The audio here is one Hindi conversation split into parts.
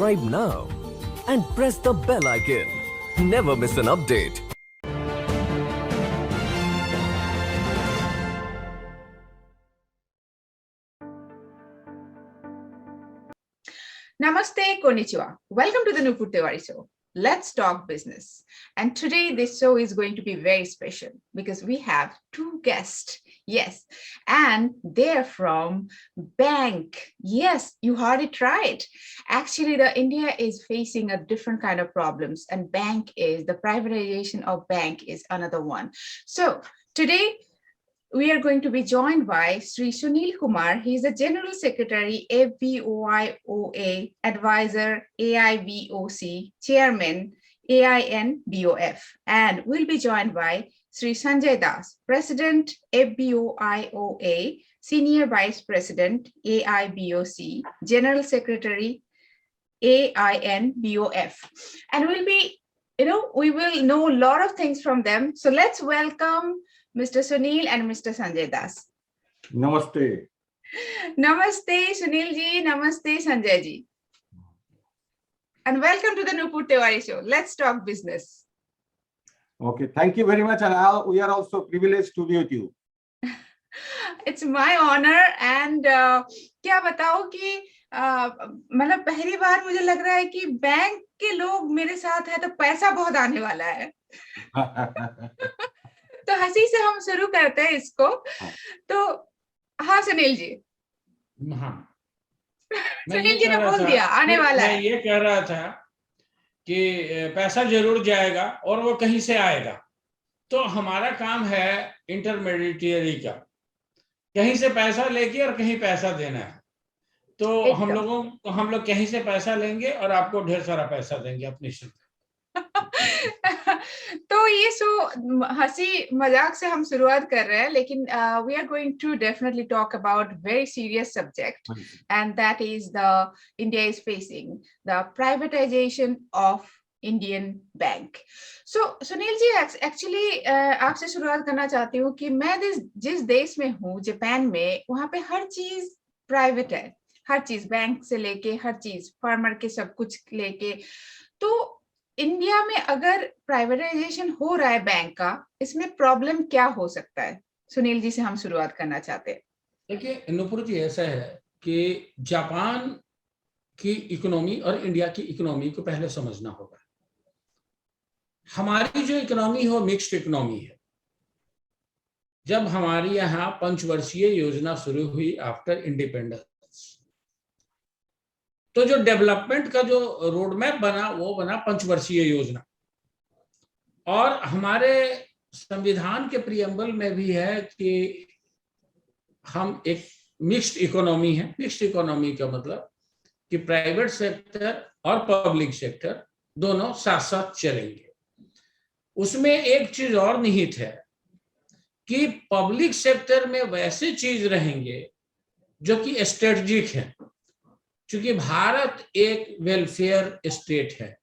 subscribe now and press the bell icon. Never miss an update. Namaste, konnichiwa. Welcome to the Nupur Tiwari Show. Let's talk business. And today this show is going to be very special because we have two guests. Yes, and they're from bank. Yes, you heard it right. Actually, the India is facing a different kind of problems, and the privatization of bank is another one. So today we are going to be joined by Sri Sunil Kumar. He is the General Secretary, FBOIOA, Advisor, AIBOC, Chairman, AINBOF. And we'll be joined by Sri Sanjay Das, President, FBOIOA, Senior Vice President, AIBOC, General Secretary, AINBOF. And we will know a lot of things from them. So let's welcome Mr. Sunil and Mr. Sanjay Das. Namaste. Namaste, Sunil ji. Namaste, Sanjay ji. And welcome to the Nupur Tiwari Show. Let's talk business. Okay, thank you very much. And we are also privileged to be with you. It's my honor. And क्या बताओ कि मतलब पहली बार मुझे लग रहा है कि बैंक के लोग मेरे साथ है तो पैसा बहुत आने वाला है. तो हंसी से हम शुरू करते हैं इसको. तो हाँ सुनील जी. हाँ, सुनील जी ने बोल दिया आने वाला है. मैं ये कह रहा था कि पैसा जरूर जाएगा और वो कहीं से आएगा. तो हमारा काम है इंटरमीडिएटरी का, कहीं से पैसा लेके और कहीं पैसा देना है. तो हम लोग कहीं से पैसा लेंगे और आपको ढेर सारा पैसा देंगे अपनी शुल्क. तो ये हंसी मजाक से हम शुरुआत कर रहे हैं, लेकिन we are going to definitely talk about very serious subject, and that is the India is facing the privatization of Indian bank. So Sunil ji, actually आपसे शुरुआत करना चाहती हूँ कि मैं जिस देश में हूँ, जापान में, वहाँ पे हर चीज प्राइवेट है. हर चीज, बैंक से लेके हर चीज, फार्मर के सब कुछ लेके. तो इंडिया में अगर प्राइवेटाइजेशन हो रहा है बैंक का, इसमें प्रॉब्लम क्या हो सकता है? सुनील जी से हम शुरुआत करना चाहते हैं. देखिए नुपुर जी, ऐसा है कि जापान की इकोनॉमी और इंडिया की इकोनॉमी को पहले समझना होगा. हमारी जो इकोनॉमी है वो मिक्स्ड इकोनॉमी है. जब हमारी यहाँ पंचवर्षीय योजना शुरू हुई आफ्टर इंडिपेंडेंस, तो जो डेवलपमेंट का जो रोड मैप बना वो बना पंचवर्षीय योजना. और हमारे संविधान के प्रियम्बल में भी है कि हम एक मिक्स्ड इकोनॉमी है. मिक्स्ड इकोनॉमी का मतलब कि प्राइवेट सेक्टर और पब्लिक सेक्टर दोनों साथ साथ चलेंगे. उसमें एक चीज और निहित है कि पब्लिक सेक्टर में वैसे चीज रहेंगे जो कि स्ट्रेटेजिक है. क्योंकि भारत एक वेलफेयर स्टेट है,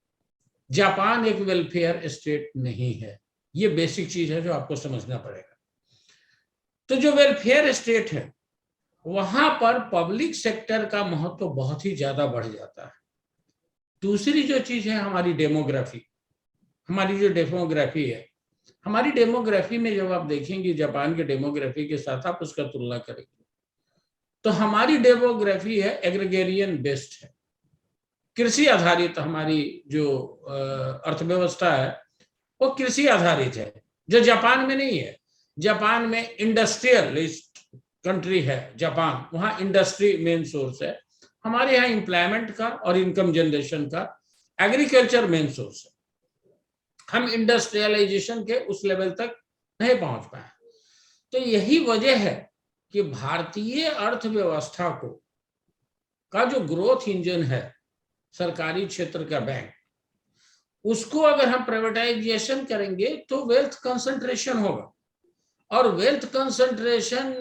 जापान एक वेलफेयर स्टेट नहीं है. ये बेसिक चीज है जो आपको समझना पड़ेगा. तो जो वेलफेयर स्टेट है वहां पर पब्लिक सेक्टर का महत्व बहुत ही ज्यादा बढ़ जाता है. दूसरी जो चीज है हमारी डेमोग्राफी. हमारी जो डेमोग्राफी है, हमारी डेमोग्राफी में जब आप देखेंगे जापान के डेमोग्राफी के साथ आप उसका तुलना करेंगे तो हमारी डेमोग्राफी है एग्रीगेरियन बेस्ड है, कृषि आधारित. हमारी जो अर्थव्यवस्था है वो कृषि आधारित है, जो जापान में नहीं है. जापान में इंडस्ट्रियलिस्ट कंट्री है जापान, वहां इंडस्ट्री मेन सोर्स है. हमारे यहाँ एम्प्लॉयमेंट का और इनकम जनरेशन का एग्रीकल्चर मेन सोर्स है. हम इंडस्ट्रियलाइजेशन के उस लेवल तक नहीं पहुंच पाए. तो यही वजह है कि भारतीय अर्थव्यवस्था को का जो ग्रोथ इंजन है सरकारी क्षेत्र का बैंक, उसको अगर हम प्राइवेटाइजेशन करेंगे तो वेल्थ कंसंट्रेशन होगा. और वेल्थ कंसंट्रेशन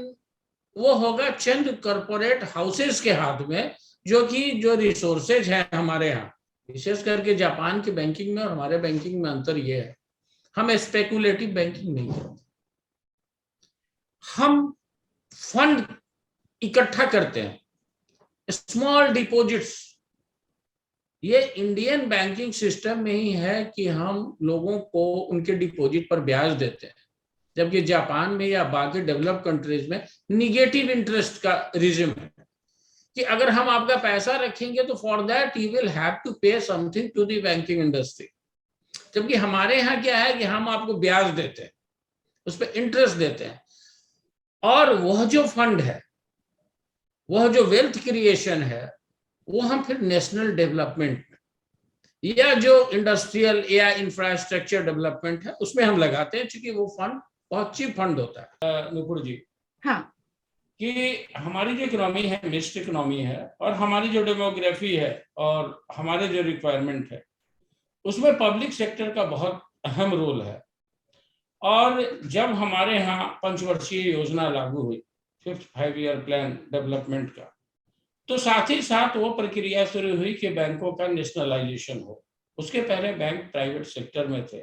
वो होगा चंद कॉर्पोरेट हाउसेस के हाथ में, जो रिसोर्सेज है हमारे यहाँ. विशेष करके जापान की बैंकिंग में और हमारे बैंकिंग में अंतर ये है, हम स्पेकुलेटिव बैंकिंग नहीं करते. हम फंड इकट्ठा करते हैं, स्मॉल डिपॉजिट्स ये इंडियन बैंकिंग सिस्टम में ही है कि हम लोगों को उनके डिपॉजिट पर ब्याज देते हैं, जबकि जापान में या बाकी डेवलप कंट्रीज में निगेटिव इंटरेस्ट का रिजिम है कि अगर हम आपका पैसा रखेंगे तो for that you will have to pay something to the banking industry. जबकि हमारे यहाँ क्या है कि हम आपको ब्याज देते हैं, उस पर इंटरेस्ट देते हैं, और वह जो फंड है, वह जो वेल्थ क्रिएशन है, वो हम फिर नेशनल डेवलपमेंट या जो इंडस्ट्रियल या इंफ्रास्ट्रक्चर डेवलपमेंट है उसमें हम लगाते हैं, क्योंकि वो फंड बहुत चीप फंड होता है। नुपुर जी, हाँ, कि हमारी जो इकोनॉमी है मिक्स्ड इकोनॉमी है, और हमारी जो डेमोग्राफी है और हमारे जो रिक्वायरमेंट है, उसमें पब्लिक सेक्टर का बहुत अहम रोल है। और जब हमारे यहाँ पंचवर्षीय योजना लागू हुई, 5th 5-year प्लान डेवलपमेंट का, तो साथ ही साथ वो प्रक्रिया शुरू हुई कि बैंकों का नेशनलाइजेशन हो। उसके पहले बैंक प्राइवेट सेक्टर में थे,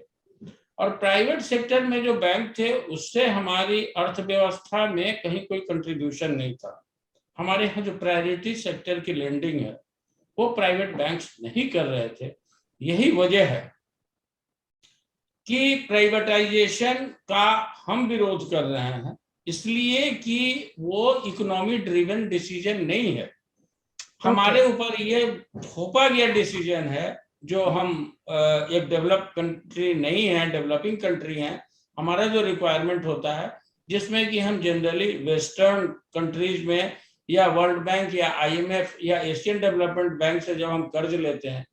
और प्राइवेट सेक्टर में जो बैंक थे उससे हमारी अर्थव्यवस्था में कहीं कोई कंट्रीब्यूशन नहीं था। हमारे यहाँ जो प्रायोरिटी सेक्टर की लेंडिंग है वो प्राइवेट बैंक्स नहीं कर रहे थे। यही वजह है कि प्राइवेटाइजेशन का हम विरोध कर रहे हैं, इसलिए कि वो इकोनॉमी ड्रिवन डिसीजन नहीं है, हमारे ऊपर ये थोपा गया डिसीजन है। जो हम एक डेवलप कंट्री नहीं है, डेवलपिंग कंट्री है, हमारा जो रिक्वायरमेंट होता है, जिसमें कि हम जनरली वेस्टर्न कंट्रीज में या वर्ल्ड बैंक या IMF या एशियन डेवलपमेंट बैंक से जब हम कर्ज लेते हैं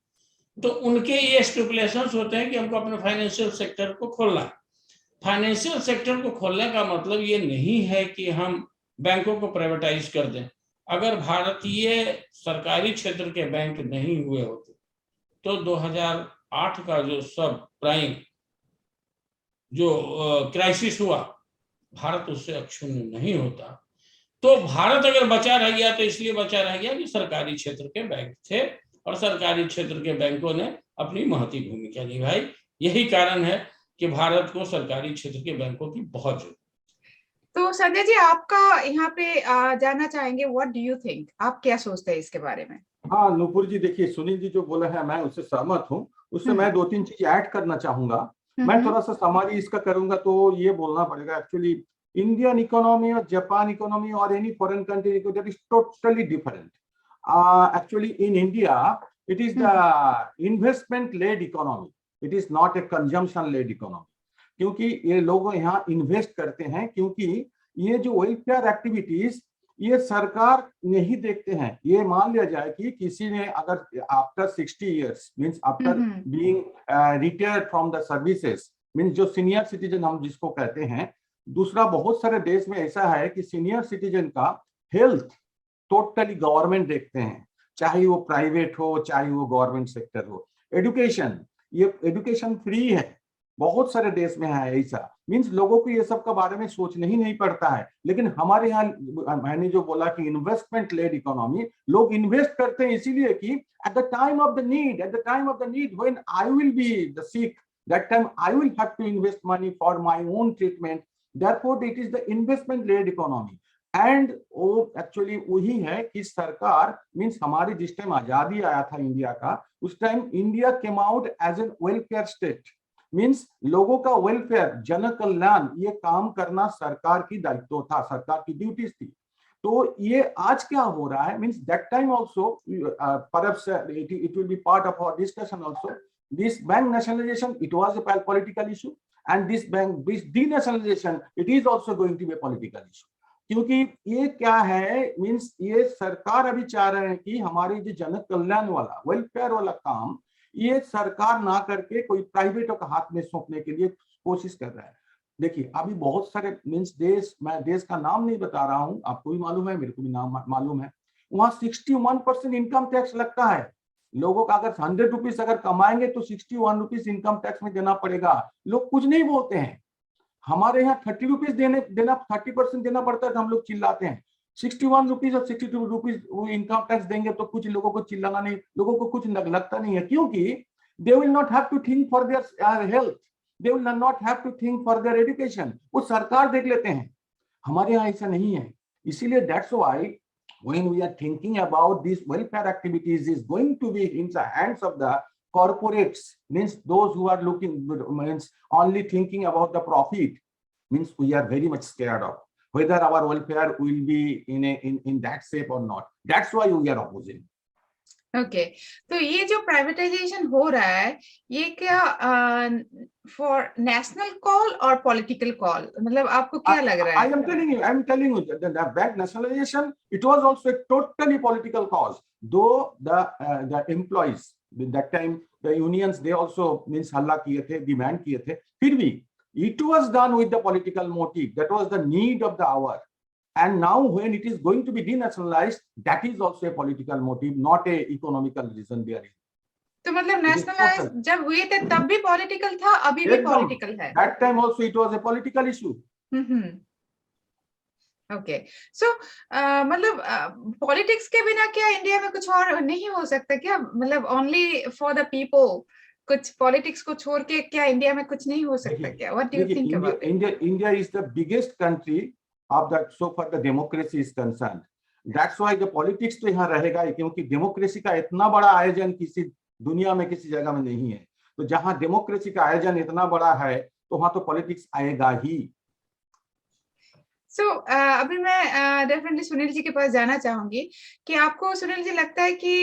तो उनके ये स्टिपुलेशंस होते हैं कि हमको अपने फाइनेंशियल सेक्टर को खोलना है। फाइनेंशियल सेक्टर को खोलने का मतलब ये नहीं है कि हम बैंकों को प्राइवेटाइज कर दें। अगर भारतीय सरकारी क्षेत्र के बैंक नहीं हुए होते तो 2008 का जो सब प्राइम जो क्राइसिस हुआ, भारत उससे अक्षुण्ण नहीं होता। तो भारत अगर बचा रह गया तो इसलिए बचा रह गया कि सरकारी क्षेत्र के बैंक थे, और सरकारी क्षेत्र के बैंकों ने अपनी महती भूमिका निभाई। यही कारण है कि भारत को सरकारी क्षेत्र के बैंकों की बहुत जरूरत। तो संजय जी, आपका यहाँ पे जानना चाहेंगे, व्हाट डू यू थिंक, आप क्या सोचते हैं इसके बारे में? हाँ नुपुर जी, देखिए सुनील जी जो बोला है मैं उससे सहमत हूँ। उससे मैं 2-3 चीज ऐड करना चाहूंगा। मैं थोड़ा सा समरी इसका करूंगा तो ये बोलना पड़ेगा, एक्चुअली इंडियन इकोनॉमी और जापान इकोनॉमी और any foreign country that is totally different. Actually in India it is the investment led economy, it is not a consumption led economy. क्योंकि ये लोग यहाँ इन्वेस्ट करते हैं, क्योंकि ये जो वेलफेयर एक्टिविटीज ये सरकार नहीं देखते हैं। ये मान लिया जाए कि किसी ने अगर after 60 years means after being retired from the services, means जो सीनियर सिटीजन हम जिसको कहते हैं, दूसरा बहुत सारे देश में ऐसा है कि सीनियर सिटीजन का हेल्थ टोटली गवर्नमेंट देखते हैं, चाहे वो प्राइवेट हो चाहे वो गवर्नमेंट सेक्टर हो। एजुकेशन, ये एजुकेशन फ्री है, बहुत सारे देश में है ऐसा, मींस लोगों को ये सब के बारे में सोचना ही नहीं पड़ता है। लेकिन हमारे यहाँ मैंने जो बोला कि इन्वेस्टमेंट लेड इकोनॉमी, लोग इन्वेस्ट करते हैं इसीलिए कि at the time of the need when I will be the sick, that time I will have to invest money for my own treatment, therefore it is the investment led economy. And वो एक्चुअली वही है कि सरकार मींस हमारी जिस टाइम आजादी आया था इंडिया का, उस time India came out as an welfare state, means लोगों का वेलफेयर, जन कल्याण, ये काम करना सरकार की दायित्व था, सरकार की ड्यूटीज थी। तो ये आज क्या हो रहा है, means that time also perhaps it will be part of our discussion also, this bank nationalisation it was a political issue, and this denationalisation it is also going to be a political issue. क्योंकि ये क्या है, मींस ये सरकार अभी चाह रहे हैं कि हमारी जो जन कल्याण वाला वेलफेयर वाला काम ये सरकार ना करके कोई प्राइवेटों का हाथ में सौंपने के लिए कोशिश कर रहा है। देखिए अभी बहुत सारे मींस देश, मैं देश का नाम नहीं बता रहा हूं, आपको भी मालूम है, मेरे को भी नाम मालूम है, वहां 61% इनकम टैक्स लगता है। लोगों का अगर 100 रुपीज अगर कमाएंगे तो 61 रुपीज इनकम टैक्स में देना पड़ेगा। लोग कुछ नहीं बोलते हैं। हमारे यहाँ 30 रुपीज देना 30% देना पड़ता है तो हम लोग चिल्लाते हैं। 61 रुपीज और 62 रुपीज वो इनकम टैक्स देंगे तो कुछ लोगों को चिल्लाना नहीं, लोगों को कुछ लगता नहीं है, क्योंकि they will not have to think for their health, they will not have to think for their education, वो सरकार देख लेते हैं। हमारे यहाँ ऐसा नहीं है, इसीलिए that's why when we are thinking about these welfare activities is going to be in the hands of the corporates, means those who are looking, means only thinking about the profit, means we are very much scared of whether our welfare will be in that shape or not. That's why we are opposing. Okay तो ये जो प्राइवेटाइजेशन हो रहा है ये क्या फॉर नेशनल कॉल और पॉलिटिकल कॉल, मतलब आपको क्या लग रहा है? I am telling you that the bank nationalization, it was also a totally political cause, though the employees that time, the unions, they also means हल्ला किए थे, demand किए थे, फिर भी it was done with the political motive. That was the need of the hour. And now when it is going to be denationalized, that is also a political motive, not a economical reason there is. तो मतलब नेशनलाइज जब हुए थे तब भी पॉलिटिकल था, अभी भी पॉलिटिकल है? That time also it was a political issue. Okay so मतलब पॉलिटिक्स के बिना क्या इंडिया में कुछ और नहीं हो सकता क्या? मतलब ओनली फॉर द पीपल, कुछ पॉलिटिक्स को छोड़ के क्या इंडिया में कुछ नहीं हो सकता क्या? What do you think about it? India is the biggest country of that, so far the democracy is concerned. That's why the politics तो यहाँ रहेगा ही, क्योंकि डेमोक्रेसी का इतना बड़ा आयोजन किसी दुनिया में किसी जगह में नहीं है। तो जहाँ डेमोक्रेसी का आयोजन इतना बड़ा है तो वहाँ तो पॉलिटिक्स आएगा ही। सो अभी मैं डेफिनेटली सुनील जी के पास जाना चाहूंगी कि आपको सुनील जी लगता है कि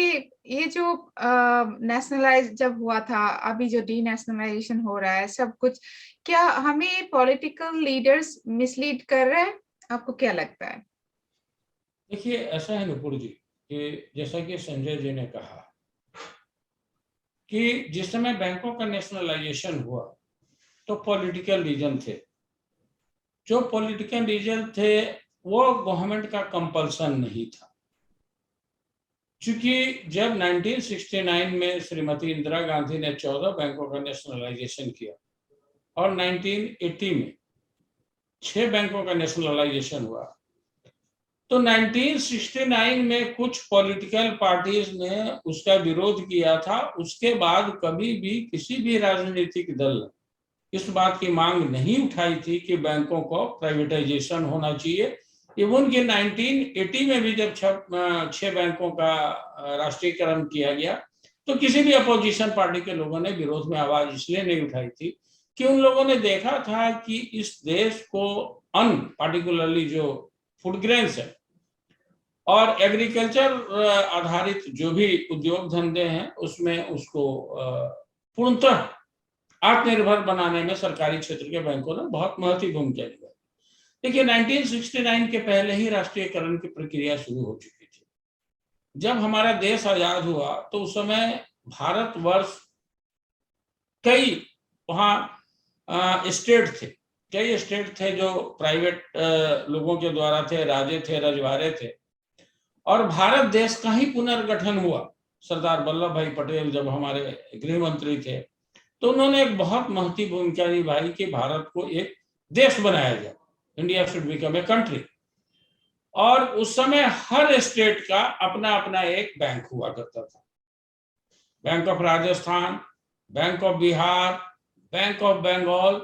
ये जो नेशनलाइज जब हुआ था, अभी जो डीनेशनलाइजेशन हो रहा है सब कुछ, क्या हमें पॉलिटिकल लीडर्स मिसलीड कर रहे हैं? आपको क्या लगता है? देखिए ऐसा है नुपुर जी कि जैसा कि संजय जी ने कहा कि जिस समय बैंकों का नेशनलाइजेशन हुआ तो पॉलिटिकल रीजन थे, जो पॉलिटिकल रीजन थे वो गवर्नमेंट का कंपल्सन नहीं था। क्योंकि जब 1969 में श्रीमती इंदिरा गांधी ने 14 बैंकों का नेशनलाइजेशन किया और 1980 में 6 बैंकों का नेशनलाइजेशन हुआ, तो 1969 में कुछ पॉलिटिकल पार्टीज ने उसका विरोध किया था। उसके बाद कभी भी किसी भी राजनीतिक दल ने इस बात की मांग नहीं उठाई थी कि बैंकों को प्राइवेटाइजेशन होना चाहिए। इवन कि 1980 में भी जब 6 बैंकों का राष्ट्रीयकरण किया गया तो किसी भी अपोजिशन पार्टी के लोगों ने विरोध में आवाज इसलिए नहीं उठाई थी कि उन लोगों ने देखा था कि इस देश को अन्न, पार्टिकुलरली जो फूड ग्रेन्स है और एग्रीकल्चर आधारित जो भी उद्योग धंधे हैं उसमें उसको पूर्णतः आत्मनिर्भर बनाने में सरकारी क्षेत्र के बैंकों ने बहुत महत्वपूर्ण भूमिका निभाई। देखिए 1969 के पहले ही राष्ट्रीयकरण की प्रक्रिया शुरू हो चुकी थी। जब हमारा देश आजाद हुआ तो उस समय भारतवर्ष कई वहाँ स्टेट थे, कई स्टेट थे जो प्राइवेट लोगों के द्वारा थे, राजे थे, रजवाड़े थे, और भारत देश का ही पुनर्गठन हुआ। सरदार वल्लभ भाई पटेल जब हमारे गृह मंत्री थे तो उन्होंने एक बहुत महत्वपूर्ण भूमिका निभाई कि भारत को एक देश बनाया जाए, India should become a country. और उस समय हर स्टेट का अपना अपना एक बैंक हुआ करता था, bank of Rajasthan, bank of Bihar, bank of Bengal.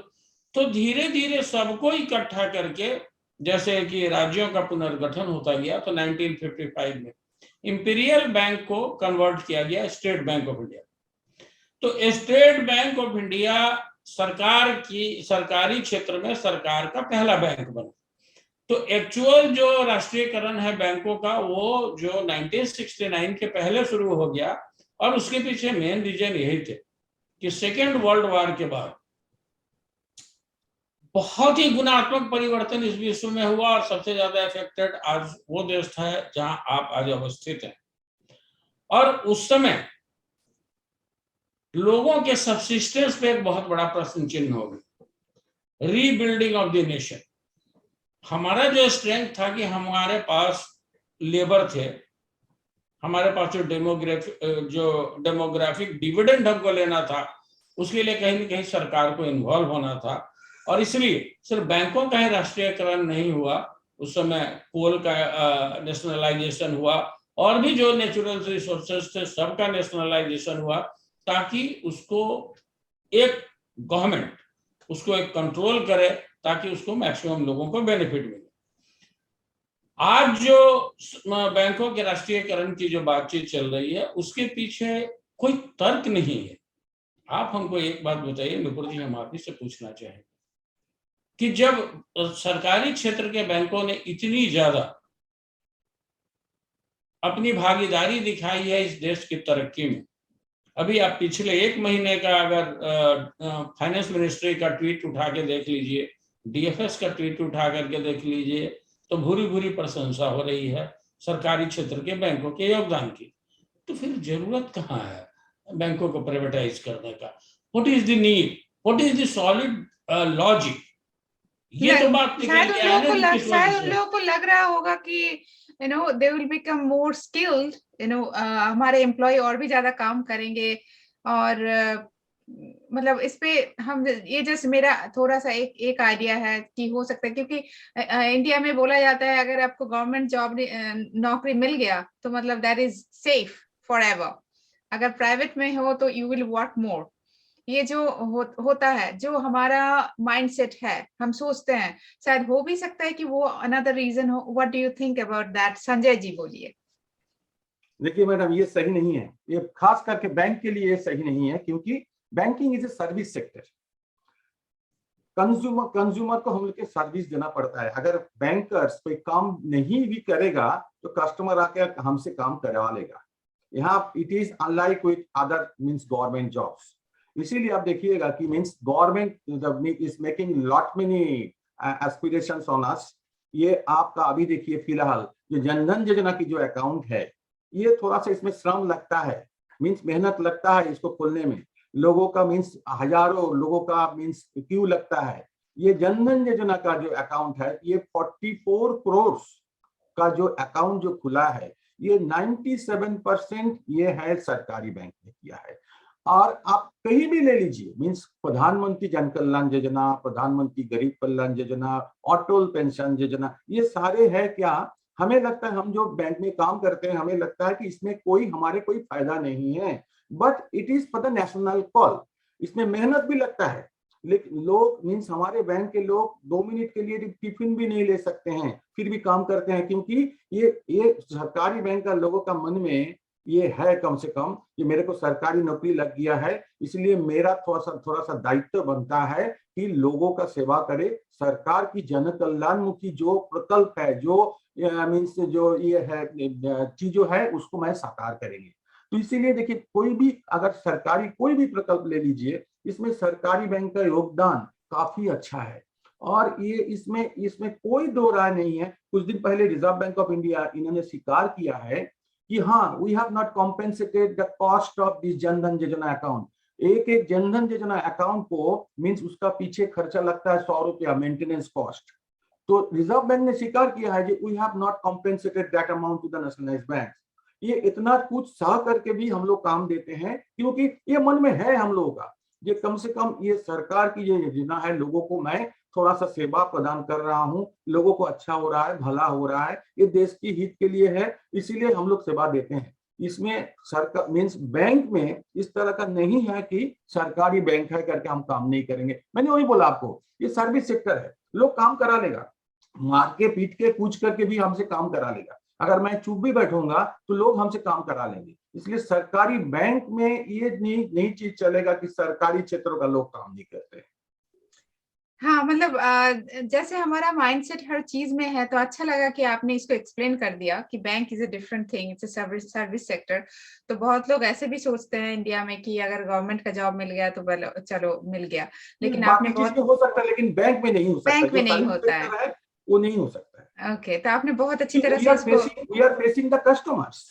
तो धीरे धीरे सबको इकट्ठा करके जैसे कि राज्यों का पुनर्गठन होता गया तो 1955 में इंपीरियल बैंक को कन्वर्ट किया गया स्टेट बैंक ऑफ इंडिया। तो स्टेट बैंक ऑफ इंडिया सरकार की सरकारी क्षेत्र में सरकार का पहला बैंक बना। तो एक्चुअल जो राष्ट्रीयकरण है बैंकों का वो जो 1969 के पहले शुरू हो गया, और उसके पीछे मेन रीजन यही थे कि सेकेंड वर्ल्ड वॉर के बाद बहुत ही गुणात्मक परिवर्तन इस विश्व में हुआ और सबसे ज्यादा इफेक्टेड आज वो देश है जहां आप आज अवस्थित हैं। और उस समय लोगों के सब्सिस्टेंस पे एक बहुत बड़ा प्रश्न चिन्ह हो गया, रीबिल्डिंग ऑफ द नेशन। हमारा जो स्ट्रेंथ था कि हमारे पास लेबर थे, हमारे पास जो डेमोग्राफिक डिविडेंड हमको लेना था, उसके लिए कहीं ना कहीं सरकार को इन्वॉल्व होना था। और इसलिए सिर्फ बैंकों का ही राष्ट्रीयकरण नहीं हुआ, उस समय कोल का नेशनलाइजेशन हुआ और भी जो नेचुरल रिसोर्सेज थे सबका नेशनलाइजेशन हुआ, ताकि उसको एक गवर्नमेंट उसको एक कंट्रोल करे ताकि उसको मैक्सिमम लोगों को बेनिफिट मिले। आज जो बैंकों के राष्ट्रीयकरण की जो बातचीत चल रही है उसके पीछे कोई तर्क नहीं है। आप हमको एक बात बताइए नुपुर जी, हम आप ही से पूछना चाहेंगे कि जब सरकारी क्षेत्र के बैंकों ने इतनी ज्यादा अपनी भागीदारी दिखाई है इस देश की तरक्की में, अभी आप पिछले एक महीने का अगर फाइनेंस मिनिस्ट्री का ट्वीट उठा के देख लीजिए, डीएफएस का ट्वीट उठा करके देख लीजिए, तो भूरी भूरी प्रशंसा हो रही है सरकारी क्षेत्र के बैंकों के योगदान की। तो फिर जरूरत कहाँ है बैंकों को प्राइवेटाइज करने का? What is the need, what is the solid logic? ये तो बात शायद उन लोगों को लग रहा होगा कि they will become more skilled, हमारे एम्प्लॉय और भी ज्यादा काम करेंगे। और मतलब इस पे हम ये जस्ट मेरा थोड़ा सा एक आइडिया है कि हो सकता है, क्योंकि इंडिया में बोला जाता है अगर आपको गवर्नमेंट जॉब नौकरी मिल गया तो मतलब that is safe for ever. अगर प्राइवेट में हो तो यू विल वर्क मोर। ये जो होता है, जो हमारा माइंडसेट है, हम सोचते हैं, शायद हो भी सकता है कि वो अनदर रीजन हो। What do you think about that? Sanjay ji बोलिए। देखिए मैडम, ये सही नहीं है, ये खास करके बैंक के लिए सही नहीं है, क्योंकि banking is a service sector. Consumer को हम लोग के सर्विस देना पड़ता है। अगर बैंकर्स कोई काम नहीं भी करेगा तो कस्टमर आकर हमसे काम करवा लेगा। यहाँ it is unlike with other means government jobs. इसीलिए आप देखिएगा कि means government is making lot many aspirations on us. ये आपका अभी देखिए फिलहाल जो जनधन योजना की जो अकाउंट है, ये थोड़ा सा इसमें श्रम लगता है, मींस मेहनत लगता है इसको खोलने में। लोगों का मींस हजारों लोगों का मींस क्यों लगता है। ये जनधन योजना का जो अकाउंट है, ये 44 करोड़ का जो अकाउंट जो खुला है, ये 97% ये है सरकारी बैंक ने किया है। और आप कहीं भी ले लीजिए, मींस प्रधानमंत्री जन कल्याण योजना, प्रधानमंत्री गरीब कल्याण योजना, अटल पेंशन योजना, ये सारे है क्या। हमें लगता है, हम जो बैंक में काम करते हैं, हमें लगता है कि इसमें हमारे कोई फायदा नहीं है, but it is for the national call. इसमें मेहनत भी लगता है, लेकिन लोग मींस हमारे बैंक के लोग 2 मिनट के लिए टिफिन भी नहीं ले सकते हैं, फिर भी काम करते हैं, क्योंकि ये सरकारी बैंक का लोगों का मन में ये है कम से कम कि मेरे को सरकारी नौकरी लग गया है, इसलिए मेरा थोड़ा सा दायित्व बनता है कि लोगों का सेवा करे। सरकार की जन कल्याणमुखी जो प्रकल्प है, जो मीन्स जो ये है चीजों है, उसको मैं साकार करेंगे। तो इसीलिए देखिए, कोई भी अगर सरकारी कोई भी प्रकल्प ले लीजिए, इसमें सरकारी बैंक का योगदान काफी अच्छा है। और ये इसमें कोई दो राय नहीं है। कुछ दिन पहले रिजर्व बैंक ऑफ इंडिया इन्होंने स्वीकार किया है कि हाँ, we have not compensated the cost of this Jandhan Yojana account. एक जनधन योजना अकाउंट को मींस उसका पीछे खर्चा लगता है 100 रुपया मेंटेनेंस कॉस्ट। तो रिजर्व बैंक ने स्वीकार किया है कि we have not compensated that amount to the nationalised bank. ये इतना कुछ सह करके भी हम लोग काम देते हैं, क्योंकि ये मन में है हम लोगों का, ये कम से कम ये सरकार की ये योजना है, लोगों को मैं थोड़ा सा सेवा प्रदान कर रहा हूँ, लोगों को अच्छा हो रहा है, भला हो रहा है, ये देश की हित के लिए है, इसीलिए हम लोग सेवा देते हैं। इसमें सरकार मींस बैंक में इस तरह का नहीं है कि सरकारी बैंक है करके हम काम नहीं करेंगे। मैंने वही बोला आपको, ये सर्विस सेक्टर है, लोग काम करा लेगा, मार के पीट के पूछ करके भी हमसे काम करा लेगा। अगर मैं चुप भी बैठूंगा तो लोग हमसे काम करा लेंगे। इसलिए सरकारी बैंक में ये नहीं चीज चलेगा कि सरकारी क्षेत्रों का लोग काम नहीं करते हैं। हाँ, मतलब जैसे हमारा माइंडसेट हर चीज में है, तो अच्छा लगा कि आपने इसको एक्सप्लेन कर दिया कि bank is a different thing, it's a service sector. तो बहुत लोग ऐसे भी सोचते हैं इंडिया में कि अगर गवर्नमेंट का जॉब मिल गया तो चलो मिल गया, लेकिन आपने बहुत हो सकता है, लेकिन बैंक में नहीं हो सकता। बैंक में नहीं होता है, वो नहीं हो सकता है। ओके, तो आपने बहुत अच्छी तरह से we are facing the customers.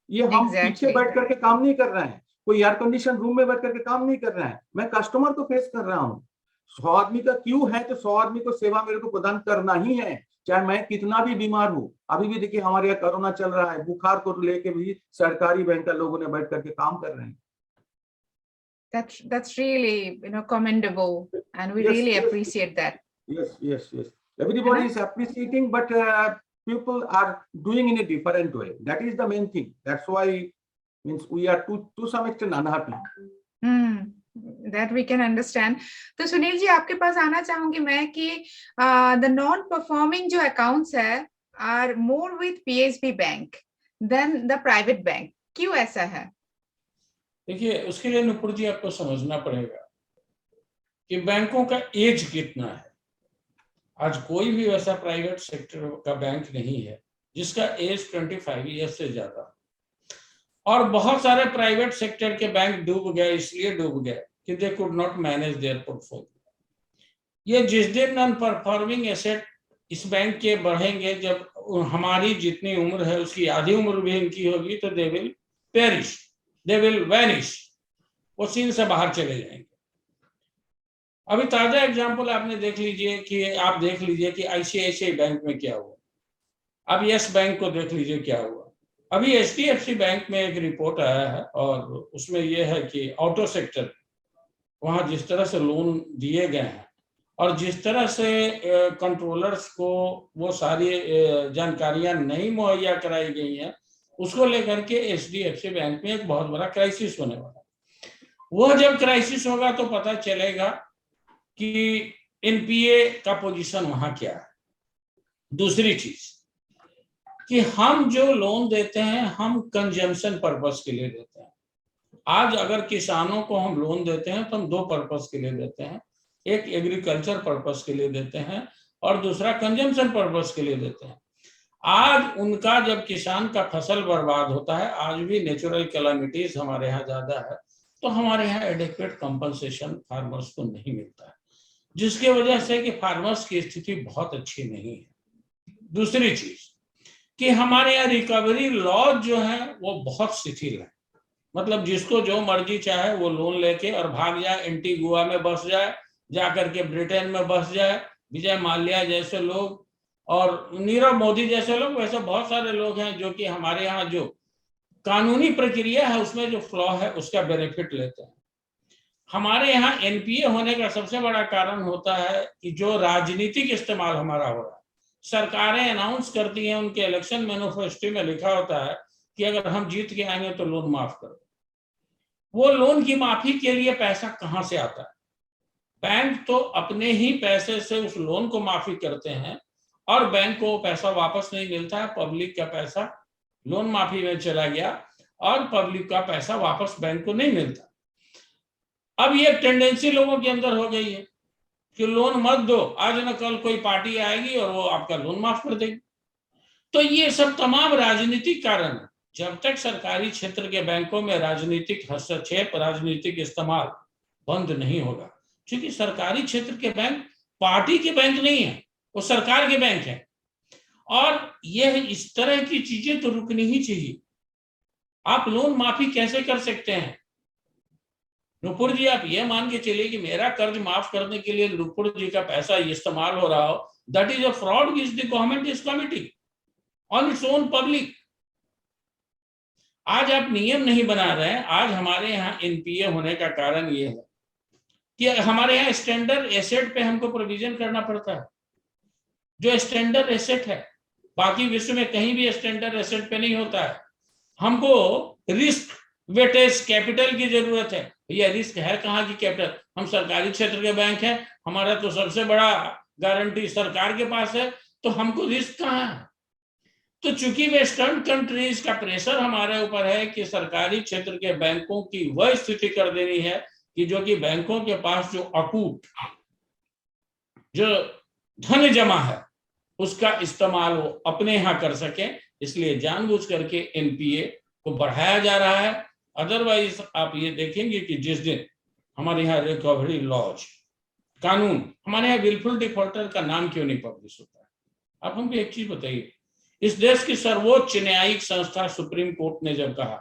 ये हम पीछे बैठ करके काम नहीं कर रहे हैं, कोई एयर कंडीशन रूम में बैठ करके काम नहीं कर रहे हैं, मैं कस्टमर को फेस कर रहा हूँ। 100 आदमी का क्यू है तो 100 आदमी को सेवा मेरे को प्रदान करना ही है, चाहे मैं कितना भी बीमार हूँ। अभी भी देखिए हमारे यहाँ कोरोना चल रहा है, बुखार को लेके भी सरकारी बैंक का लोगों ने बैठ करके काम कर रहे हैं। That's really commendable, and we really appreciate that. Yes. Everybody is appreciating, but people are doing in a different way. That is the main thing. That's why means we are to some extent unhappy. That we can understand. तो सुनील जी, आपके पास आना चाहूंगी मैं कि the non performing जो accounts है, are more with PSB bank than the private bank. क्यों ऐसा है? देखिए, उसके लिए नुपुर जी आपको समझना पड़ेगा कि बैंकों का एज कितना है। आज कोई भी वैसा प्राइवेट सेक्टर का बैंक नहीं है जिसका एज 25 ईयर से ज्यादा। और बहुत सारे प्राइवेट सेक्टर के बैंक डूब गए, इसलिए डूब गए कि they could not manage there portfolio. ये जिस दिन नॉन परफॉर्मिंग एसेट इस बैंक के बढ़ेंगे, जब हमारी जितनी उम्र है उसकी आधी उम्र भी इनकी होगी, तो they will perish, they will vanish, वो सीन से बाहर चले जाएंगे। अभी ताजा एग्जांपल आपने देख लीजिए कि आईसीआईसीआई बैंक में क्या हुआ। अब यस बैंक को देख लीजिए क्या हुआ। अभी एचडीएफसी बैंक में एक रिपोर्ट आया है और उसमें यह है कि ऑटो सेक्टर, वहां जिस तरह से लोन दिए गए हैं और जिस तरह से कंट्रोलर्स को वो सारी जानकारियां नहीं मुहैया कराई गई हैं, उसको लेकर के एचडीएफसी बैंक में एक बहुत बड़ा क्राइसिस होने वाला है। वह जब क्राइसिस होगा तो पता चलेगा कि एनपीए का पोजीशन वहां क्या है। दूसरी चीज कि हम जो लोन देते हैं हम कंजम्पशन पर्पस के लिए देते हैं। आज अगर किसानों को हम लोन देते हैं तो हम दो पर्पस के लिए देते हैं, एक एग्रीकल्चर पर्पस के लिए देते हैं और दूसरा कंजम्पशन पर्पस के लिए देते हैं। आज उनका जब किसान का फसल बर्बाद होता है, आज भी नेचुरल कैलामिटीज हमारे यहाँ ज्यादा है, तो हमारे यहाँ एडिक्वेट कंपनसेशन फार्मर्स को नहीं मिलता है, जिसकी वजह से कि फार्मर्स की स्थिति बहुत अच्छी नहीं है। दूसरी चीज कि हमारे यहाँ रिकवरी लॉ जो है वो बहुत शिथिल है। मतलब जिसको जो मर्जी चाहे वो लोन लेके और भाग जाए, एंटीगुआ में बस जाए, जाकर के ब्रिटेन में बस जाए। विजय माल्या जैसे लोग और नीरव मोदी जैसे लोग, वैसे बहुत सारे लोग हैं जो कि हमारे यहाँ जो कानूनी प्रक्रिया है उसमें जो फ्लॉ है उसका बेनिफिट लेते हैं। हमारे यहाँ एनपीए होने का सबसे बड़ा कारण होता है कि जो राजनीतिक इस्तेमाल हमारा हो रहा है। सरकारें अनाउंस करती हैं, उनके इलेक्शन मैनिफेस्टो में लिखा होता है कि अगर हम जीत के आएंगे तो लोन माफ करो। वो लोन की माफी के लिए पैसा कहां से आता है? बैंक तो अपने ही पैसे से उस लोन को माफी करते हैं और बैंक को पैसा वापस नहीं मिलता है। पब्लिक का पैसा लोन माफी में चला गया और पब्लिक का पैसा वापस बैंक को नहीं मिलता। अब ये टेंडेंसी लोगों के अंदर हो गई है कि लोन मत दो, आज न कल कोई पार्टी आएगी और वो आपका लोन माफ कर देगी। तो ये सब तमाम राजनीतिक कारण है। जब तक सरकारी क्षेत्र के बैंकों में राजनीतिक हस्तक्षेप, राजनीतिक इस्तेमाल बंद नहीं होगा, क्योंकि सरकारी क्षेत्र के बैंक पार्टी के बैंक नहीं है, वो सरकार के बैंक है। और यह इस तरह की चीजें तो रुकनी ही चाहिए। आप लोन माफी कैसे कर सकते हैं? नुपुर जी, आप ये मान के चलिए कि मेरा कर्ज माफ करने के लिए नुपुर जी का पैसा इस्तेमाल हो रहा हो, that is a fraud which the government is committing on its own public. आज आप नियम नहीं बना रहे हैं। आज हमारे यहाँ एनपीए होने का कारण ये है कि हमारे यहाँ स्टैंडर्ड एसेट पे हमको प्रोविजन करना पड़ता है। जो स्टैंडर्ड एसेट है, बाकी विश्व में कहीं भी स्टैंडर्ड एसेट पे नहीं होता है। हमको रिस्क वेटेज कैपिटल की जरूरत है। ये रिस्क है कहाँ की कैपिटल? हम सरकारी क्षेत्र के बैंक हैं, हमारा तो सबसे बड़ा गारंटी सरकार के पास है, तो हमको रिस्क कहाँ है? तो चूंकि वेस्टर्न कंट्रीज का प्रेशर हमारे ऊपर है कि सरकारी क्षेत्र के बैंकों की वह स्थिति कर देनी है कि जो कि बैंकों के पास जो अकूट जो धन जमा है उसका इस्तेमाल वो अपने यहाँ कर सके, इसलिए जानबूझ करके एनपीए को बढ़ाया जा रहा है। अदरवाइज आप ये देखेंगे कि जिस दिन हमारे यहाँ रिकवरी लॉज कानून, हमारे यहाँ विलफुल डिफॉल्टर का नाम क्यों नहीं पब्लिश होता है? आप हमको एक चीज बताइए। इस देश की सर्वोच्च न्यायिक संस्था सुप्रीम कोर्ट ने जब कहा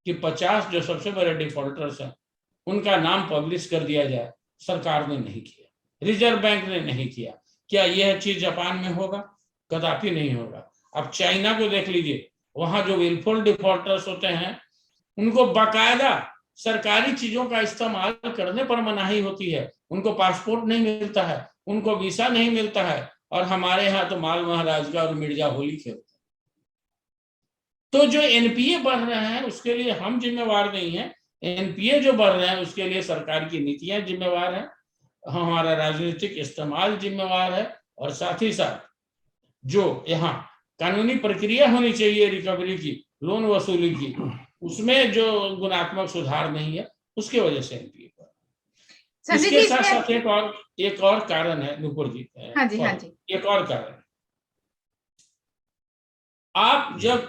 कि 50 जो सबसे बड़े डिफॉल्टर्स हैं उनका नाम पब्लिश कर दिया जाए, सरकार ने नहीं किया, रिजर्व बैंक ने नहीं किया। क्या यह चीज जापान में होगा? कदापि नहीं होगा। अब चाइना को देख लीजिए, वहां जो विलफुल डिफॉल्टर्स होते हैं उनको बाकायदा सरकारी चीजों का इस्तेमाल करने पर मनाही होती है। उनको पासपोर्ट नहीं मिलता है, उनको वीसा नहीं मिलता है, और हमारे यहाँ तो माल महाराज का और मिर्जा होली खेलते हैं। तो जो एनपीए बढ़ रहे हैं उसके लिए हम जिम्मेवार नहीं हैं। एनपीए जो बढ़ रहे हैं उसके लिए सरकार की नीतियां जिम्मेवार है, हमारा राजनीतिक इस्तेमाल जिम्मेवार है, और साथ ही साथ जो यहाँ कानूनी प्रक्रिया होनी चाहिए रिकवरी की, लोन वसूली की, उसमें जो गुणात्मक सुधार नहीं है, उसके वजह से एनपीए पर। संजय जी इसके साथ इसमें साथ एक और कारण है नुपुर जी, हाँ जी हाँ जी एक और कारण है। आप जब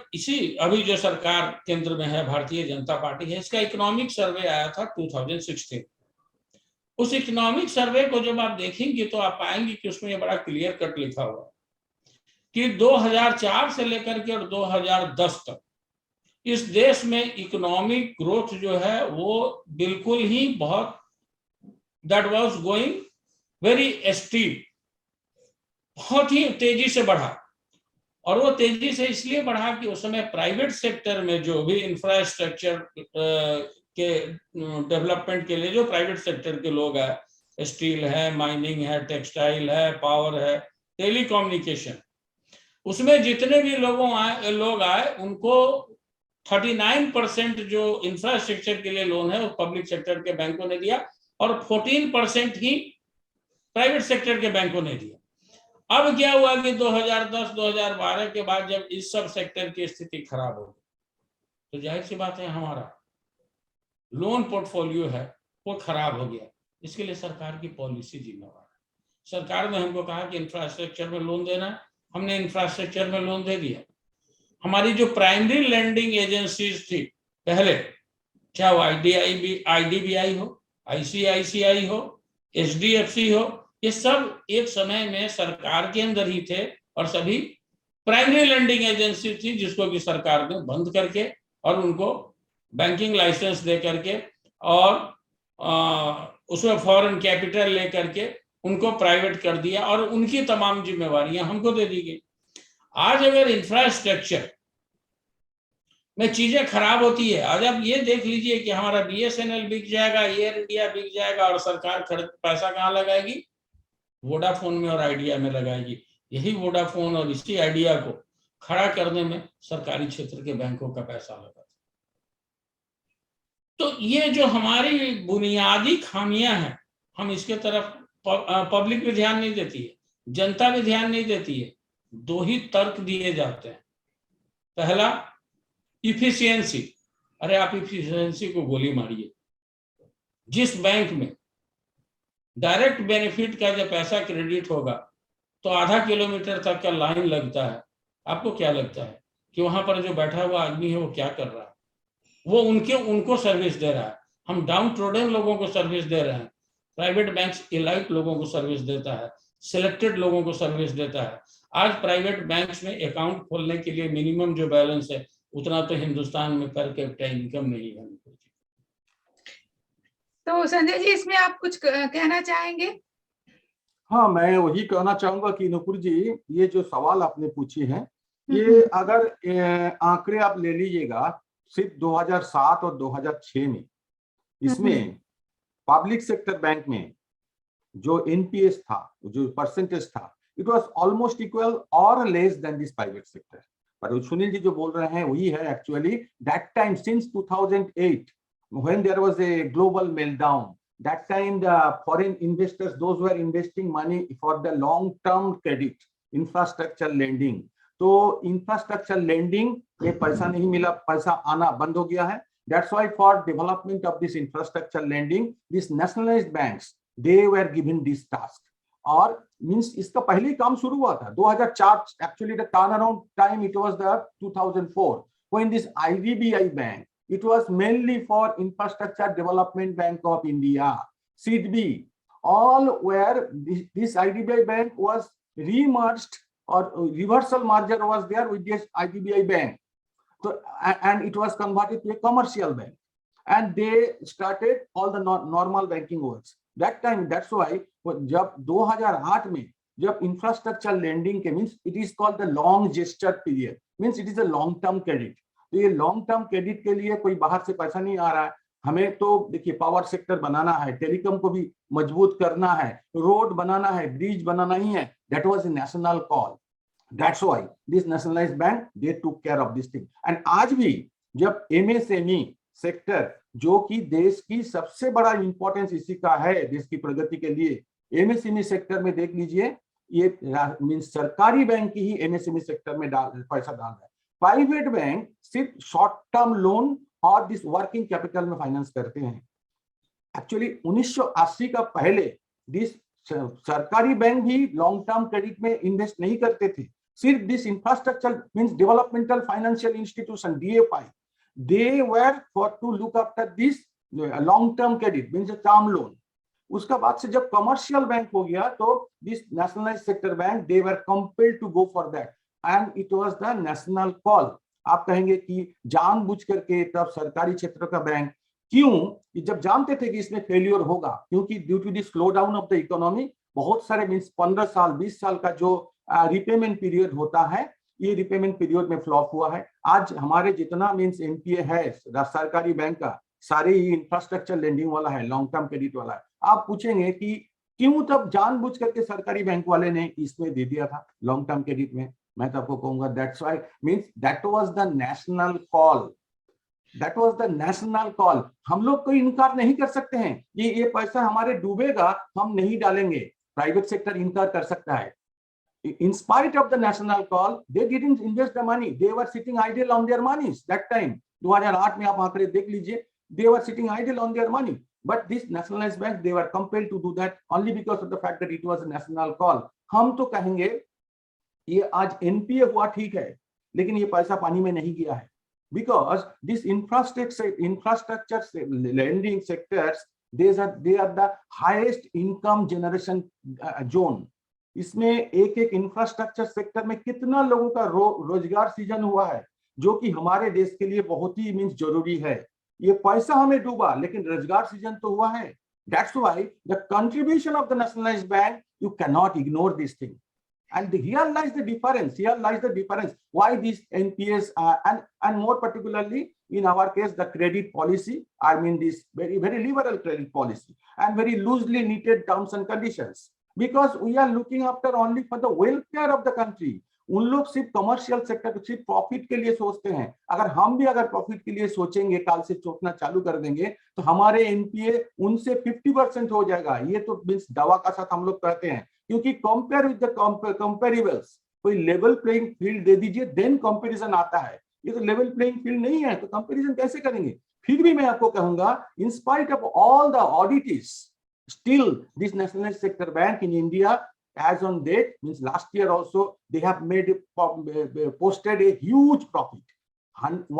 अभी जो सरकार केंद्र में है, भारतीय जनता पार्टी है, इसका इकोनॉमिक सर्वे आया था 2016। उस इकोनॉमिक सर्वे को जब आप देखेंगे तो आप पाएंगे कि उसमें ये बड़ा क्लियर कट लिखा हुआ कि 2004 से लेकर के और 2010 तक इस देश में इकोनॉमिक ग्रोथ जो है वो बिल्कुल ही बहुत, that was going very steep, बहुत ही तेजी से बढ़ा। और वो तेजी से इसलिए बढ़ा कि उस समय प्राइवेट सेक्टर में जो भी इंफ्रास्ट्रक्चर के डेवलपमेंट के लिए जो प्राइवेट सेक्टर के लोग हैं, स्टील है, माइनिंग है, टेक्सटाइल है, पावर है, टेलीकम्युनिकेशन, उसमें जितने भी लोग आए उनको 39% जो इंफ्रास्ट्रक्चर के लिए लोन है वो पब्लिक सेक्टर के बैंकों ने दिया और 14% ही प्राइवेट सेक्टर के बैंकों ने दिया। अब क्या हुआ कि 2010-2012 के बाद जब इस सब सेक्टर की स्थिति खराब हो गई तो जाहिर सी बात है हमारा लोन पोर्टफोलियो है वो खराब हो गया। इसके लिए सरकार की पॉलिसी जिम्मेवार है। सरकार ने हमको कहा कि इंफ्रास्ट्रक्चर में लोन देना है, हमने इंफ्रास्ट्रक्चर में लोन दे दिया। हमारी जो प्राइमरी लैंडिंग एजेंसीज थी पहले, चाहे वो IDBI हो, ICICI हो, HDFC हो, ये सब एक समय में सरकार के अंदर ही थे और सभी प्राइमरी लैंडिंग एजेंसी थी जिसको कि सरकार ने बंद करके और उनको बैंकिंग लाइसेंस दे करके और उसमें फॉरेन कैपिटल लेकर के उनको प्राइवेट कर दिया और उनकी तमाम जिम्मेवारियां हमको दे दी गई। आज अगर इंफ्रास्ट्रक्चर में चीजें खराब होती है, आज आप ये देख लीजिए कि हमारा BSNL बिक जाएगा, एयर इंडिया बिक जाएगा और सरकार पैसा कहाँ लगाएगी? वोडाफोन में और आइडिया में लगाएगी। यही वोडाफोन और इसी आइडिया को खड़ा करने में सरकारी क्षेत्र के बैंकों का पैसा लगा। तो ये जो हमारी बुनियादी खामियां हैं, हम इसके तरफ पब्लिक भी ध्यान नहीं देती है, जनता भी ध्यान नहीं देती है। दो ही तर्क दिए जाते हैं। पहला, इफिशियंसी। अरे आप इफिशियंसी को गोली मारिए। जिस बैंक में डायरेक्ट बेनिफिट का जब पैसा क्रेडिट होगा तो आधा किलोमीटर तक का लाइन लगता है, आपको क्या लगता है कि वहां पर जो बैठा हुआ आदमी है वो क्या कर रहा है? वो उनको सर्विस दे रहा है। हम डाउन ट्रोडन लोगों को सर्विस दे रहे हैं। प्राइवेट बैंक्स इलाइट लोगों को सर्विस देता है, सिलेक्टेड लोगों को सर्विस देता है। आज प्राइवेट बैंक्स में अकाउंट खोलने के लिए मिनिमम जो बैलेंस है उतना तो हिंदुस्तान में पर कैपिटा इनकम नहीं है। तो संजय जी इसमें आप कुछ कहना चाहेंगे? हाँ, मैं वही कहना चाहूंगा कि नुपुर जी, ये जो सवाल आपने पूछे हैं, ये अगर आंकड़े आप ले लीजिएगा सिर्फ 2007 और 2006 में, इसमें पब्लिक सेक्टर बैंक में जो NPS था, जो परसेंटेज था, इट वाज ऑलमोस्ट इक्वल और less than this private sector. पर सुनील जी जो बोल रहे हैं वही है actually. That time since 2008 when there was a global meltdown, that time the foreign investors, those who were investing money for the long term credit, infrastructure lending, तो infrastructure lending में पैसा नहीं मिला, पैसा आना बंद हो गया है। That's why for development of this infrastructure lending, these nationalized banks, they were given this task. और मींस इसका पहले ही काम शुरू हुआ था 2004, actually the turnaround time it was the 2004 when this IDBI bank, it was mainly for Infrastructure Development Bank of India, SIDB, all where this IDBI bank was re-merged or reversal merger was there with this IDBI bank. So, and it was converted to a commercial bank and they started all the normal banking works. That time, that's why जब 2008 में जब इंफ्रास्ट्रक्चर लेंडिंग के means it is called the long gesture period, means it is a long term credit. तो ये लॉन्ग टर्म क्रेडिट के लिए कोई बाहर से पैसा नहीं आ रहा है। हमें तो देखिए पावर सेक्टर बनाना है, टेलीकॉम को भी मजबूत करना है, रोड बनाना है, ब्रिज बनाना ही है। That was a national call. That's why this nationalised bank they took care of this thing. And आज भी जब MSME सेक्टर, जो कि देश की सबसे बड़ा इंपॉर्टेंस इसी का है देश की प्रगति के लिए, MSME सेक्टर में देख लीजिए ये मींस सरकारी बैंक की ही एमएसएमई सेक्टर में पैसा डाल रहा है। प्राइवेट बैंक सिर्फ शॉर्ट टर्म लोन और दिस वर्किंग कैपिटल में फाइनेंस करते हैं। एक्चुअली 1980 का पहले दिस सरकारी बैंक भी लॉन्ग टर्म क्रेडिट में इन्वेस्ट नहीं करते थे। सिर्फ this infrastructure means developmental financial institution DFI, they were for to look after this long term credit means term loan. उसका बाद से जब कमर्शियल बैंक हो गया तो this nationalised sector bank they were compelled to go for that and it was the national call. आप कहेंगे कि जानबूझ करके तब सरकारी क्षेत्र का बैंक क्यों, जब जानते थे कि इसमें फेलियर होगा, क्योंकि due to the slow down of the economy बहुत सारे मींस 15 साल 20 साल का जो रिपेमेंट पीरियड होता है, ये रिपेमेंट पीरियड में फ्लॉप हुआ है। आज हमारे जितना मींस एनपीए है सरकारी बैंक का सारे ही इंफ्रास्ट्रक्चर लेंडिंग वाला है, लॉन्ग टर्म क्रेडिट वाला है। आप पूछेंगे कि क्यों तब जानबूझ करके सरकारी बैंक वाले ने इसमें दे दिया था लॉन्ग टर्म क्रेडिट में, मैं तो आपको कहूंगा that's why means that was the national call, that was the national call. हम लोग कोई इनकार नहीं कर सकते हैं कि ये पैसा हमारे डूबेगा, हम नहीं डालेंगे, प्राइवेट सेक्टर इनकार कर सकता है। In spite of the national call, they didn't invest the money. They were sitting idle on their monies that time. 2008 में आप आंकड़े देख लीजिए, they were sitting idle on their money. But this nationalized bank, they were compelled to do that only because of the fact that it was a national call. हम तो कहेंगे ये आज एनपीए हुआ ठीक है, लेकिन ये पैसा पानी में नहीं गया है, because this infrastructure lending sectors, they are the highest income generation zone. इसमें एक एक इंफ्रास्ट्रक्चर सेक्टर में कितना लोगों का रोजगार सृजन हुआ है, जो कि हमारे देश के लिए बहुत ही मींस जरूरी है। ये पैसा हमें डूबा लेकिन रोजगार सृजन तो हुआ है। That's why the contribution of the nationalized bank, you cannot ignore this thing. And here lies the difference. Here lies the difference. Why these NPS and more particularly in our case the credit policy. I mean this very liberal credit policy and very loosely knitted terms and conditions. Because we are looking after only for the welfare of the country. उन लोग सिर्फ कमर्शियल सेक्टर सिर्फ प्रॉफिट के लिए सोचते हैं। अगर हम भी अगर प्रॉफिट के लिए सोचेंगे, काल से सोचना चालू कर देंगे, तो हमारे एनपीए उनसे 50% हो जाएगा। ये तो मींस दवा का साथ हम लोग कहते हैं, क्योंकि कंपेयर विद द कंपेरेबल्स, कोई लेवल प्लेइंग फील्ड दे दीजिए देन कंपैरिजन आता है। ये तो लेवल प्लेइंग फील्ड नहीं है, तो कंपैरिजन कैसे करेंगे? फिर भी मैं आपको कहूंगा, in spite of all the audits, still this nationalized sector bank in India, as on date, means last year also, they have posted a huge profit,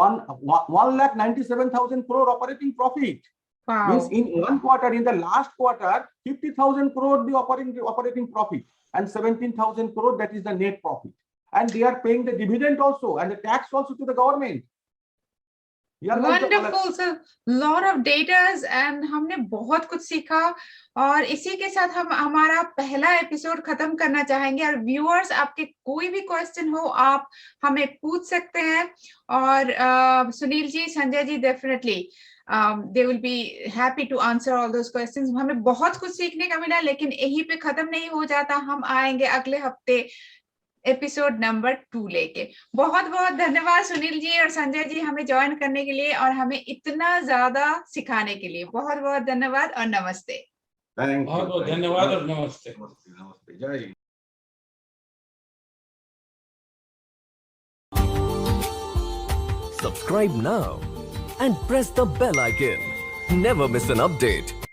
1,97,000 crore operating profit. Wow. Means in one quarter, in the last quarter, 50,000 crore the operating profit and 17,000 crore that is the net profit, and they are paying the dividend also and the tax also to the government. Wonderful, sir. Lot of datas and हमने बहुत कुछ सीखा, और इसी के साथ हम हमारा पहला एपिसोड खत्म करना चाहेंगे। और व्यूअर्स, आपके कोई भी क्वेश्चन हो आप हमें पूछ सकते हैं, और Sunil ji, Sanjay ji, definitely they will be happy to answer all those questions. हमें बहुत कुछ सीखने का मिला, लेकिन यहीं पे खत्म नहीं हो जाता। हम आएंगे अगले हफ्ते एपिसोड नंबर 2 लेके। बहुत बहुत धन्यवाद सुनील जी और संजय जी हमें ज्वाइन करने के लिए और हमें इतना ज्यादा सिखाने के लिए। बहुत बहुत धन्यवाद और नमस्ते। बहुत बहुत धन्यवाद और नमस्ते। नमस्ते, जय Hind. Subscribe now and press the bell icon. Never miss an update.